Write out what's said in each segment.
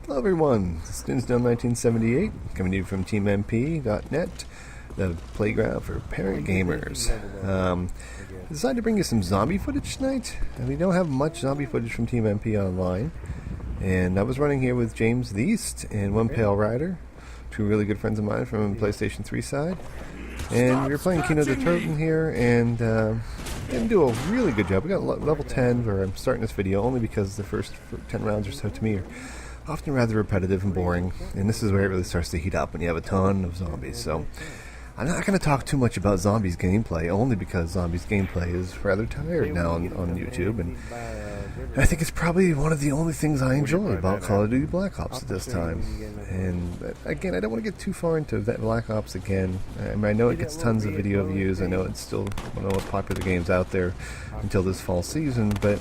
Hello everyone, this is Dinsdale 1978, coming to you from TeamMP.net, the playground for parent gamers. I decided to bring you some zombie footage tonight, and we don't have much zombie footage from Team MP online. And I was running here with Jamesoftheeast and OnePaleRider, two really good friends of mine from the PlayStation 3 side. And we were playing Kino the Totem here, and didn't do a really good job. We got level 10 where I'm starting this video only because the first 10 rounds or so to me are often rather repetitive and boring, and this is where it really starts to heat up when you have a ton of zombies. So I'm not going to talk too much about zombies gameplay, only because zombies gameplay is rather tired now on YouTube, and I think it's probably one of the only things I enjoy about Call of Duty Black Ops at this time. And again, I don't want to get too far into that Black Ops again. I mean, I know it gets tons of video views, I know it's still one of the most popular games out there until this fall season, but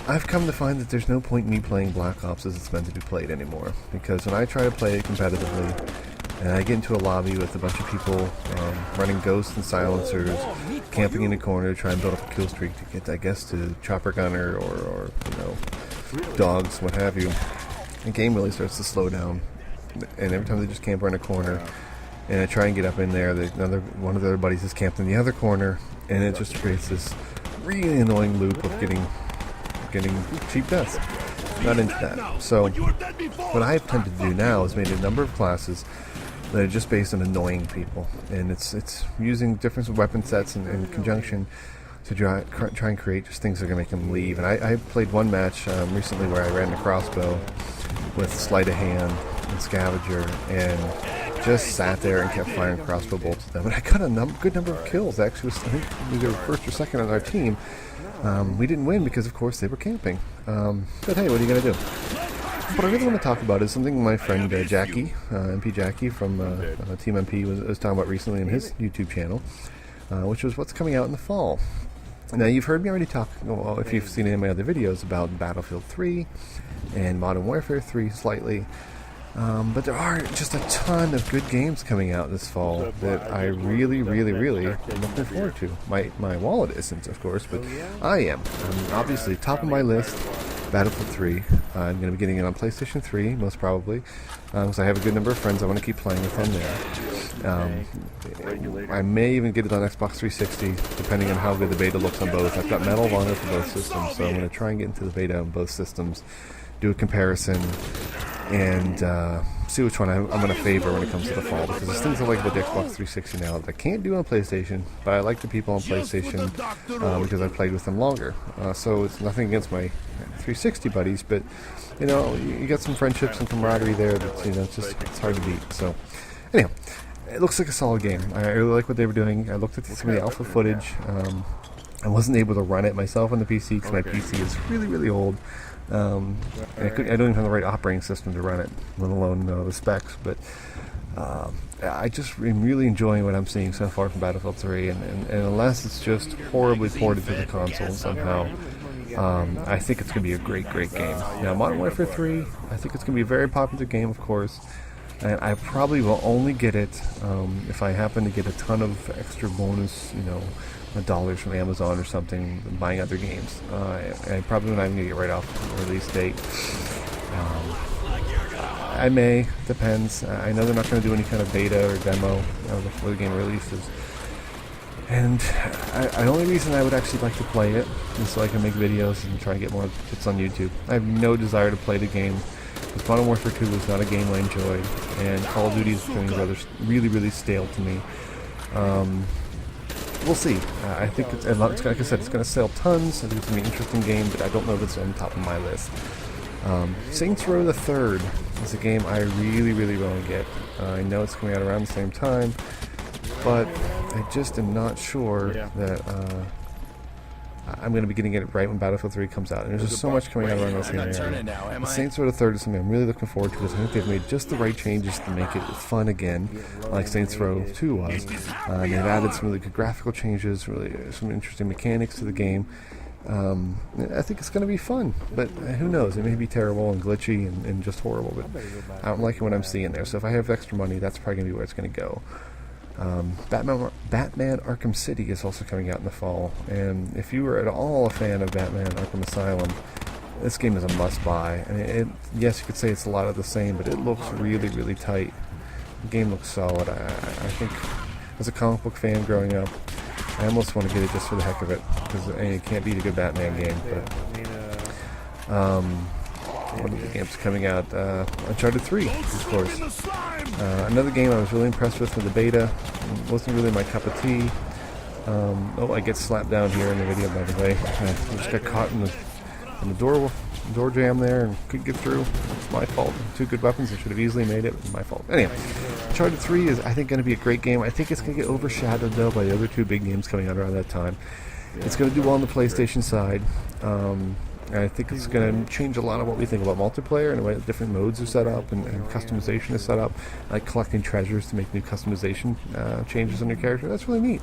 I've come to find that there's no point in me playing Black Ops as it's meant to be played anymore, because when I try to play it competitively, and I get into a lobby with a bunch of people running ghosts and silencers, camping in a corner to try and build up a kill streak to get, I guess, to chopper gunner or you know, dogs, what have you, the game really starts to slow down. And every time they just camp around a corner, and I try and get up in there, one of the other buddies is camped in the other corner, and it just creates this really annoying loop of getting cheap deaths. Not into that. So what I've tended to do now is made a number of classes that are just based on annoying people, and it's using different weapon sets in conjunction to try and create just things that are going to make them leave. And I played one match recently where I ran the crossbow with sleight of hand and scavenger, and just sat there and kept firing crossbow bolts at them. And I got a good number of kills. Actually, I think we were first or second on our team. We didn't win because, of course, they were camping. But hey, what are you going to do? What I really want to talk about is something my friend Jackie, MP Jackie from Team MP, was talking about recently on his YouTube channel, which was what's coming out in the fall. Now, you've heard me already talk, well, if you've seen any of my other videos, about Battlefield 3 and Modern Warfare 3 slightly. But there are just a ton of good games coming out this fall that I really am looking forward to. My wallet isn't, of course, but I am. Obviously, top of my list, Battlefield 3. I'm going to be getting it on PlayStation 3, most probably, because I have a good number of friends I want to keep playing with on there. I may even get it on Xbox 360, depending on how good the beta looks on both. I've got Medal of Honor for both systems, so I'm going to try and get into the beta on both systems, do a comparison, and see which one I'm going to favor when it comes to the fall, because there's things I like about the Xbox 360 now that I can't do on PlayStation, but I like the people on PlayStation because I've played with them longer. So it's nothing against my 360 buddies, but you know, you get some friendships and camaraderie there that, you know, it's hard to beat. So anyhow, it looks like a solid game. I really like what they were doing. I looked at some of the alpha footage. I wasn't able to run it myself on the PC because my PC is really old. And I don't even have the right operating system to run it, let alone the specs. But I just am really enjoying what I'm seeing so far from Battlefield 3, and unless it's just horribly ported to the console somehow, I think it's going to be a great game. Now, Modern Warfare 3, I think it's going to be a very popular game, of course, and I probably will only get it if I happen to get a ton of extra bonus, you know, dollars from Amazon or something, buying other games. I probably not even going to get right off the release date. I may, depends. I know they're not going to do any kind of beta or demo before the game releases. And the only reason I would actually like to play it is so I can make videos and try to get more hits on YouTube. I have no desire to play the game, because Modern Warfare 2 is not a game I enjoyed, and Call of Duty is getting rather really stale to me. We'll see. I think it's, like I said, it's going to sell tons. I think it's going to be an interesting game, but I don't know if it's on top of my list. Saints Row the Third is a game I really want to get. I know it's coming out around the same time, but I just am not sure that I'm going to be getting it right when Battlefield 3 comes out. And there's just so much coming out around the same area. Saints Row the Third is something I'm really looking forward to, because I think they've made just the right changes to make it fun again, like Saints Row 2 was. They've added some really good graphical changes, really some interesting mechanics to the game. I think it's going to be fun, but who knows? It may be terrible and glitchy and just horrible, but I don't like what I'm seeing there. So if I have extra money, that's probably going to be where it's going to go. Batman Arkham City is also coming out in the fall, and if you were at all a fan of Batman Arkham Asylum, This game is a must-buy. I mean, yes, you could say it's a lot of the same, but it looks really, really tight. The game looks solid. I think, as a comic book fan growing up, I almost want to get it just for the heck of it, because you can't beat a good Batman game. But one of the games coming out, Uncharted 3, of course. Another game I was really impressed with the beta. It wasn't really my cup of tea. Oh, I get slapped down here in the video, by the way. I just got caught in the door jam there and couldn't get through. It's my fault. Two good weapons. I should have easily made it. It's my fault. Anyway, Uncharted 3 is, I think, going to be a great game. I think it's going to get overshadowed, though, by the other two big games coming out around that time. It's going to do well on the PlayStation side. I think it's going to change a lot of what we think about multiplayer and the way the different modes are set up and customization is set up, like collecting treasures to make new customization changes on your character. That's really neat.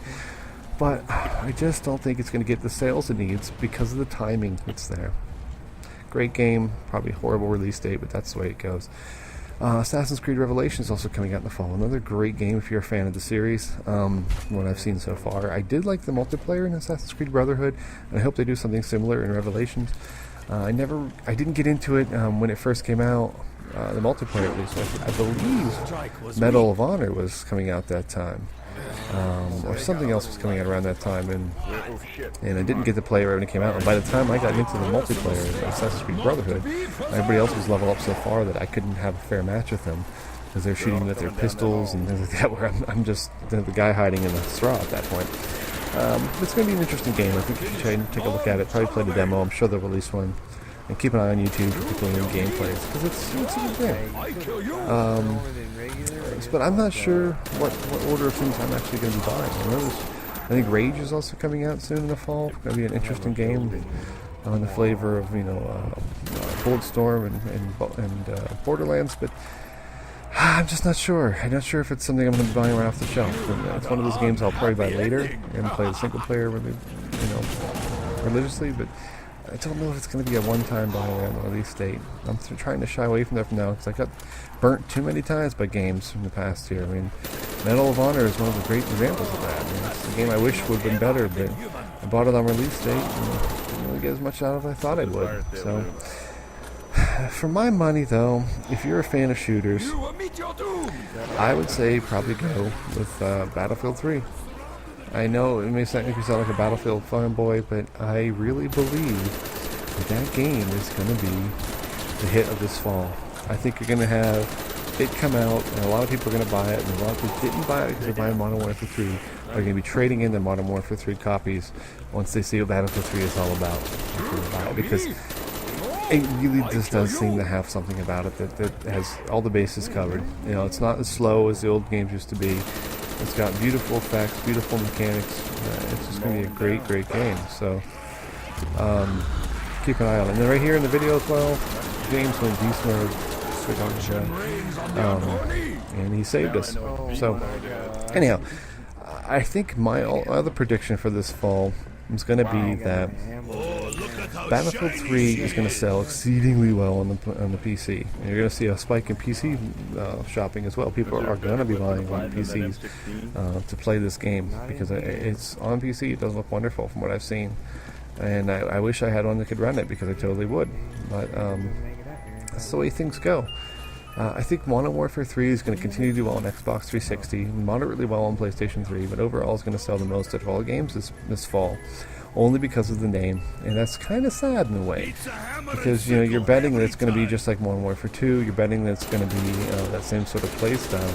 But I just don't think it's going to get the sales it needs because of the timing that's there. Great game, probably horrible release date, but that's the way it goes. Assassin's Creed Revelations is also coming out in the fall. Another great game if you're a fan of the series, what I've seen so far. I did like the multiplayer in Assassin's Creed Brotherhood, and I hope they do something similar in Revelations. I didn't get into it when it first came out, the multiplayer at least. I believe Medal of Honor was coming out that time. Or something else was coming out around that time, and I didn't get to play it right when it came out. And by the time I got into the multiplayer in Assassin's Creed Brotherhood, everybody else was leveled up so far that I couldn't have a fair match with them because they're shooting with their pistols and things like that. Where I'm just the guy hiding in the straw at that point. It's going to be an interesting game. I think you should try and take a look at it. Probably play the demo. I'm sure they'll release one. And keep an eye on YouTube, particularly in gameplays, because it's a good game. But I'm not sure what order of things I'm actually going to be buying. I think Rage is also coming out soon in the fall. It's going to be an interesting game on the flavor of Bulletstorm and Borderlands, but I'm just not sure. I'm not sure if it's something I'm going to be buying right off the shelf. And, it's one of those games I'll probably buy later and play the single player religiously, but I don't know if it's going to be a one-time buy around the release date. I'm trying to shy away from that for now because I got burnt too many times by games from the past year. I mean, Medal of Honor is one of the great examples of that. I mean, it's a game I wish would have been better, but I bought it on release date and didn't really get as much out of it as I thought I would. So, for my money, though, if you're a fan of shooters, I would say probably go with Battlefield 3. I know it may make me sound like a Battlefield fanboy, but I really believe that game is going to be the hit of this fall. I think you're going to have it come out, and a lot of people are going to buy it, and a lot of people didn't buy it because they're buying Modern Warfare 3 are going to be trading in their Modern Warfare 3 copies once they see what Battlefield 3 is all about. Because it really just does seem to have something about it that has all the bases covered. You know, it's not as slow as the old games used to be. It's got beautiful effects, beautiful mechanics. It's just going to be a great, great game. So, keep an eye on it. And then right here in the video as well, James went beast mode. And he saved us. So, anyhow, I think my other prediction for this fall is going to be that Battlefield 3 is going to sell exceedingly well on the PC. And you're going to see a spike in PC shopping as well. People are going to be buying on PCs to play this game because it's on PC. It does look wonderful from what I've seen. And I wish I had one that could run it because I totally would. But that's the way things go. I think Modern Warfare 3 is going to continue to do well on Xbox 360, moderately well on PlayStation 3, but overall is going to sell the most of all the games this fall, only because of the name. And that's kind of sad in a way, because you're betting that it's going to be just like Modern Warfare 2. You're betting that it's going to be that same sort of play style.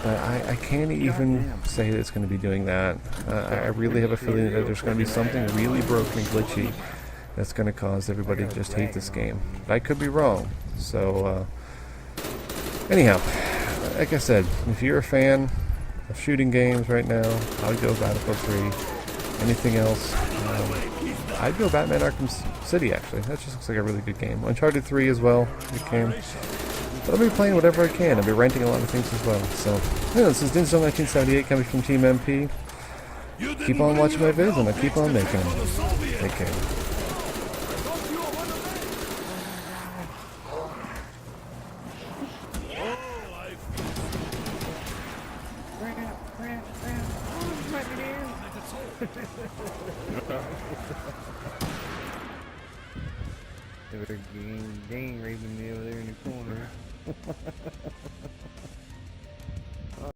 But I can't even say that it's going to be doing that. I really have a feeling that there's going to be something really broken and glitchy that's going to cause everybody to just hate this game. But I could be wrong. So, anyhow, like I said, if you're a fan of shooting games right now, I would go Battlefield 3. Anything else, I'd go Batman Arkham City, actually. That just looks like a really good game. Uncharted 3 as well, good game. But I'll be playing whatever I can. I'll be renting a lot of things as well. So, this is Jamesoftheeast coming from Team MP. Keep on watching my vids, and I'll keep on making them. Take care. They're gang raping me over there in the corner.